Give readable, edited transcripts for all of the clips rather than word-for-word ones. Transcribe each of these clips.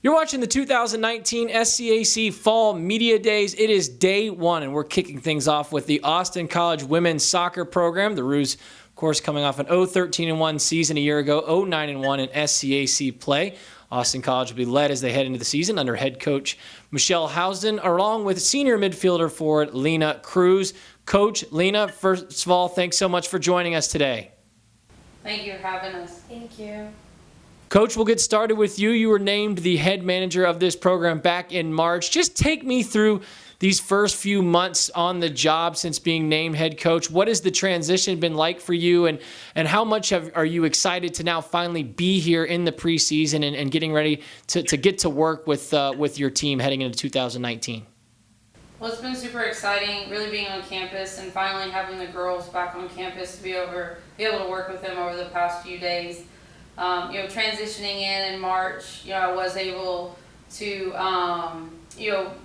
You're watching the 2019 SCAC Fall Media Days. It is day one, and we're kicking things off with the Austin College women's soccer program. The Roos, of course, coming off an 0-13-1 season a year ago, 0-9-1 in SCAC play. Austin College will be led as they head into the season under head coach Michele Housden, along with senior midfielder forward Lina Cruz. Coach, Lina, first of all, thanks so much for joining us today. Thank you for having us. Thank you. Coach, we'll get started with you. You were named the head manager of this program back in March. Just take me through these first few months on the job since being named head coach. What has the transition been like for you, and how much are you excited to now finally be here in the preseason and getting ready to get to work with your team heading into 2019? Well, it's been super exciting, really being on campus and finally having the girls back on campus to be able to work with them over the past few days. Transitioning in March, I was able to,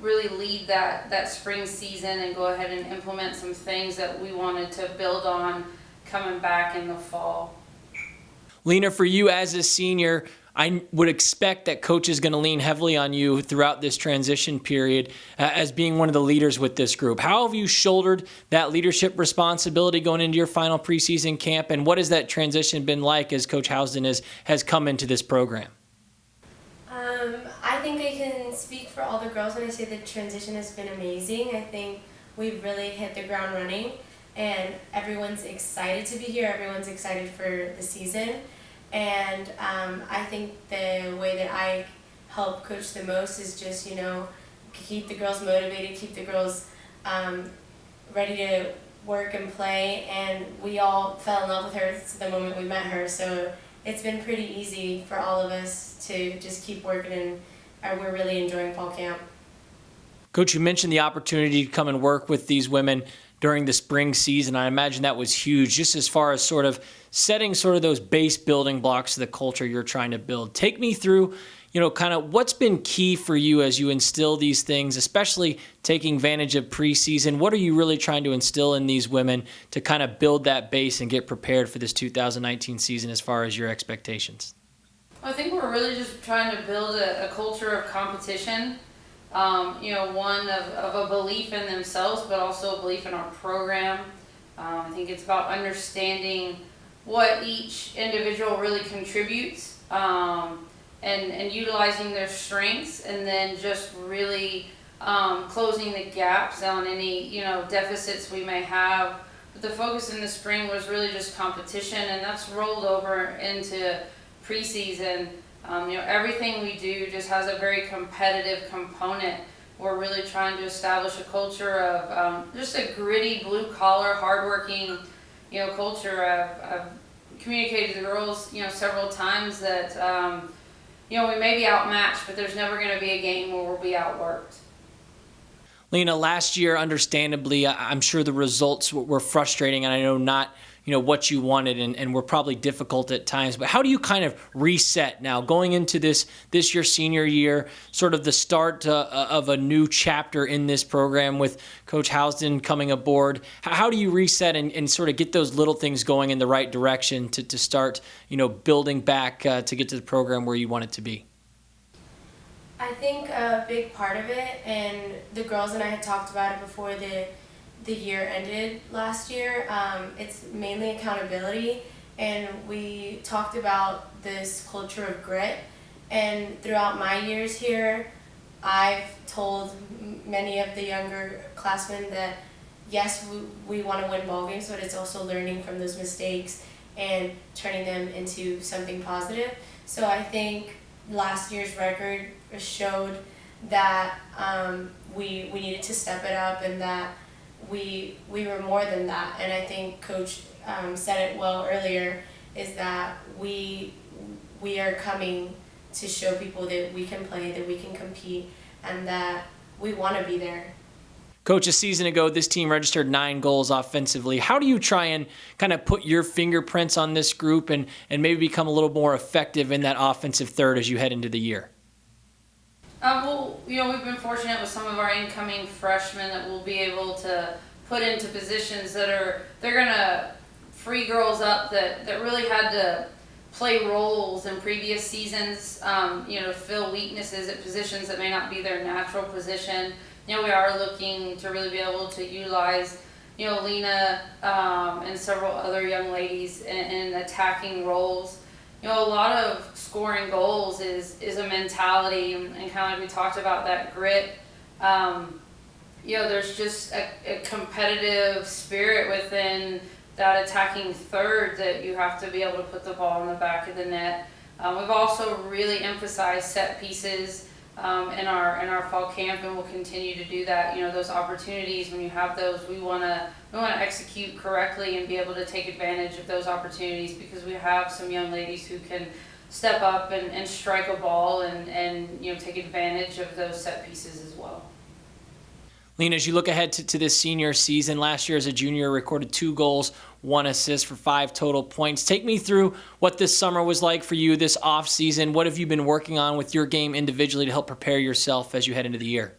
really lead that spring season and go ahead and implement some things that we wanted to build on coming back in the fall. Lina, for you as a senior, I would expect that coach is going to lean heavily on you throughout this transition period as being one of the leaders with this group. How have you shouldered that leadership responsibility going into your final preseason camp, and what has that transition been like as Coach Housden has come into this program? I think I can speak for all the girls when I say the transition has been amazing. I think we've really hit the ground running, and everyone's excited to be here. Everyone's excited for the season. And I think the way that I help coach the most is just, keep the girls motivated, keep the girls ready to work and play. And we all fell in love with her the moment we met her. So it's been pretty easy for all of us to just keep working, and we're really enjoying fall camp. Coach, you mentioned the opportunity to come and work with these women during the spring season. I imagine that was huge, just as far as sort of setting sort of those base building blocks of the culture you're trying to build. Take me through, kind of what's been key for you as you instill these things, especially taking advantage of preseason. What are you really trying to instill in these women to kind of build that base and get prepared for this 2019 season as far as your expectations? I think we're really just trying to build a culture of competition. One of a belief in themselves, but also a belief in our program. I think it's about understanding what each individual really contributes, and utilizing their strengths, and then just really closing the gaps on any deficits we may have. But the focus in the spring was really just competition, and that's rolled over into preseason. Everything we do just has a very competitive component. We're really trying to establish a culture of just a gritty, blue-collar, hardworking, culture. I've communicated to the girls, several times that, we may be outmatched, but there's never going to be a game where we'll be outworked. Lina, last year, understandably, I'm sure the results were frustrating, and I know not what you wanted and were probably difficult at times. But how do you kind of reset now going into this your senior year, sort of the start of a new chapter in this program with Coach Housden coming aboard? How do you reset and sort of get those little things going in the right direction to start building back to get to the program where you want it to be? I think a big part of it, and the girls and I had talked about it before the year ended last year, it's mainly accountability, and we talked about this culture of grit. And throughout my years here, I've told many of the younger classmen that yes, we want to win ball games, but it's also learning from those mistakes and turning them into something positive. So I think last year's record showed that we needed to step it up, and that we were more than that. And I think Coach said it well earlier, is that we are coming to show people that we can play, that we can compete, and that we want to be there. Coach, a season ago, this team registered 9 goals offensively. How do you try and kind of put your fingerprints on this group and maybe become a little more effective in that offensive third as you head into the year? We've been fortunate with some of our incoming freshmen that we'll be able to put into positions that they're going to free girls up that really had to play roles in previous seasons, to fill weaknesses at positions that may not be their natural position. We are looking to really be able to utilize, Lina and several other young ladies in attacking roles. A lot of scoring goals is a mentality, and kind of like we talked about that grit. There's just a competitive spirit within that attacking third that you have to be able to put the ball in the back of the net. We've also really emphasized set pieces in our fall camp, and we'll continue to do that. Those opportunities, when you have those, we want to execute correctly and be able to take advantage of those opportunities, because we have some young ladies who can step up and strike a ball and take advantage of those set pieces as well. Lina, as you look ahead to this senior season, last year as a junior recorded 2 goals, 1 assist for 5 total points. Take me through what this summer was like for you, this off season. What have you been working on with your game individually to help prepare yourself as you head into the year?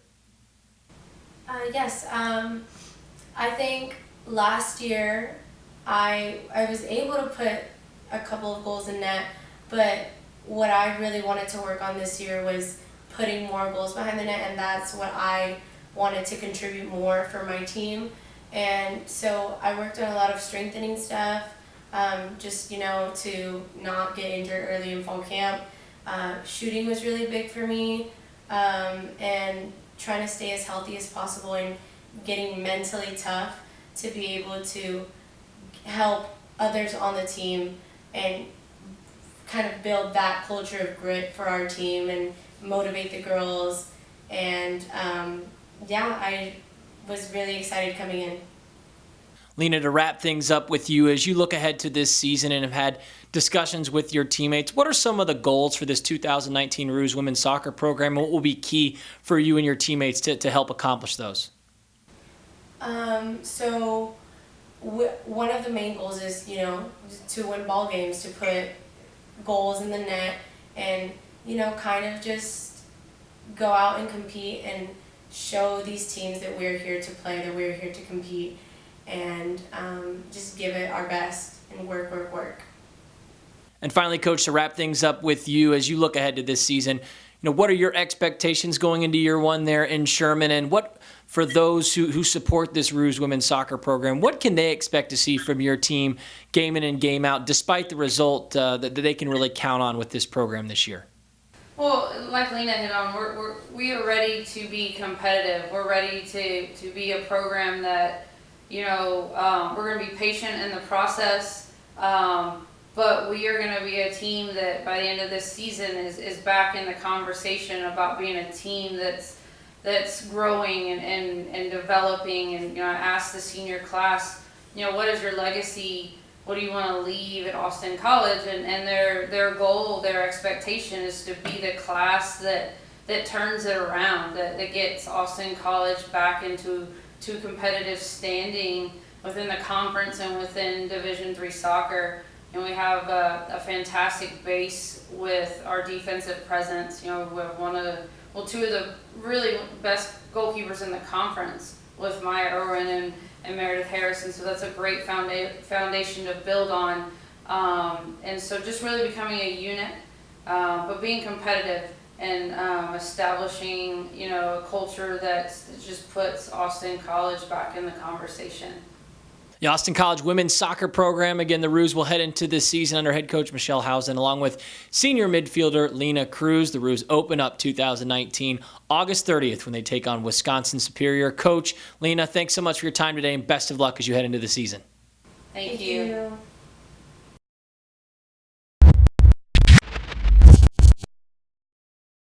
Yes, I think last year I was able to put a couple of goals in net, but what I really wanted to work on this year was putting more goals behind the net, and that's what I wanted to contribute more for my team. And so I worked on a lot of strengthening stuff, just to not get injured early in fall camp. Shooting was really big for me, and trying to stay as healthy as possible and getting mentally tough to be able to help others on the team and kind of build that culture of grit for our team and motivate the girls. And I was really excited coming in. Lina, to wrap things up with you, as you look ahead to this season and have had discussions with your teammates, what are some of the goals for this 2019 Roos women's soccer program? What will be key for you and your teammates to help accomplish those? So one of the main goals is, to win ball games, to put goals in the net, and, kind of just go out and compete and show these teams that we're here to play, that we're here to compete, and just give it our best and work. And finally, Coach, to wrap things up with you, as you look ahead to this season, what are your expectations going into year one there in Sherman, and what, for those who support this Roos women's soccer program, what can they expect to see from your team game in and game out, despite the result that they can really count on with this program this year? Well, like Lina hit on, we are ready to be competitive. We're ready to be a program that, we're going to be patient in the process, but we are going to be a team that by the end of this season is back in the conversation about being a team that's growing and developing. And I asked the senior class, what is your legacy? What do you want to leave at Austin College? And their goal, their expectation is to be the class that turns it around, that gets Austin College back into competitive standing within the conference and within Division III soccer. And we have a fantastic base with our defensive presence. We have two of the really best goalkeepers in the conference with Maya Irwin and Meredith Harrison, so that's a great foundation to build on. And so just really becoming a unit, but being competitive and establishing, a culture that just puts Austin College back in the conversation. The Austin College women's soccer program, again, the Roos will head into this season under head coach Michele Housden, along with senior midfielder Lina Cruz. The Roos open up 2019 August 30th when they take on Wisconsin Superior. Coach, Lina, thanks so much for your time today, and best of luck as you head into the season. Thank you.